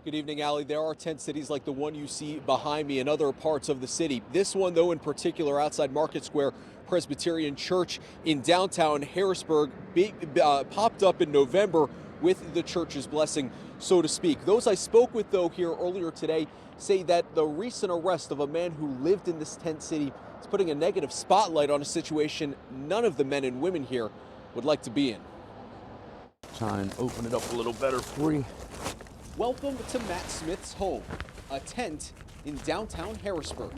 Good evening, Allie. There are tent cities like the one you see behind me in other parts of the city. This one, though, in particular, outside Market Square Presbyterian Church in downtown Harrisburg, popped up in November with the church's blessing, so to speak. Those I spoke with, though, here earlier today say that the recent arrest of a man who lived in this tent city is putting a negative spotlight on a situation none of the men and women here would like to be in. Try and open it up a little better for you. Welcome to Matt Smith's home, a tent in downtown Harrisburg.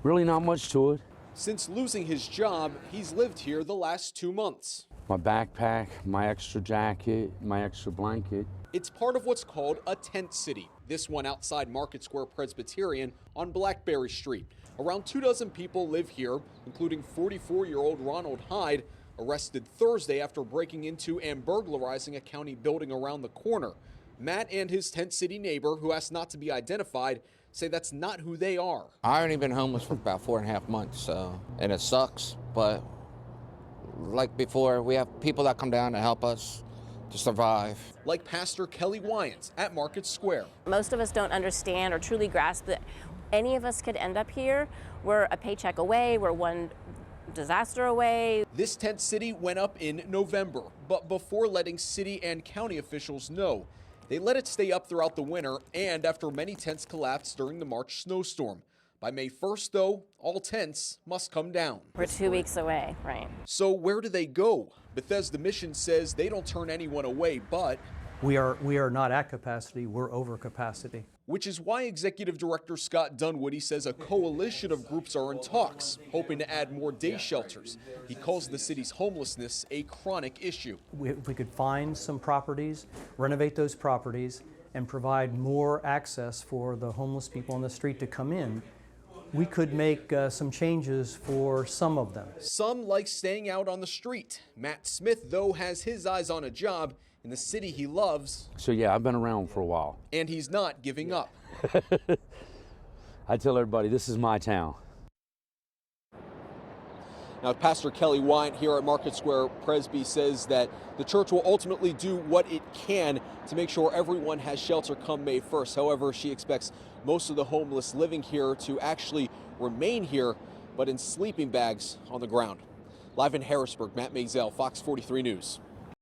Really not much to it. Since losing his job, he's lived here the last 2 months. My backpack, my extra jacket, my extra blanket. It's part of what's called a tent city. This one outside Market Square Presbyterian on Blackberry Street. Around 24 people live here, including 44-year-old Ronald Hyde, arrested Thursday after breaking into and burglarizing a county building around the corner. Matt and his tent city neighbor, who asked not to be identified, say that's not who they are. I only been homeless for about 4.5 months, and it sucks, but like before, we have people that come down to help us to survive. Like Pastor Kelly Wyant at Market Square. Most of us don't understand or truly grasp that any of us could end up here. We're a paycheck away, we're one disaster away. This tent city went up in November, but before letting city and county officials know, they let it stay up throughout the winter and after many tents collapsed during the March snowstorm. By May 1st, though, all tents must come down. We're 2 weeks away, right? So where do they go? Bethesda Mission says they don't turn anyone away, but we are not at capacity, we're over capacity. Which is why Executive Director Scott Dunwoody says a coalition of groups are in talks, hoping to add more day shelters. He calls the city's homelessness a chronic issue. If we could find some properties, renovate those properties, and provide more access for the homeless people on the street to come in, we could make some changes for some of them. Some like staying out on the street. Matt Smith, though, has his eyes on a job in the city he loves. So yeah, I've been around for a while. And he's not giving up. I tell everybody, this is my town. Now, Pastor Kelly Wyant here at Market Square Presby says that the church will ultimately do what it can to make sure everyone has shelter come May 1st. However, she expects most of the homeless living here to actually remain here, but in sleeping bags on the ground. Live in Harrisburg, Matt Maisel, Fox 43 News.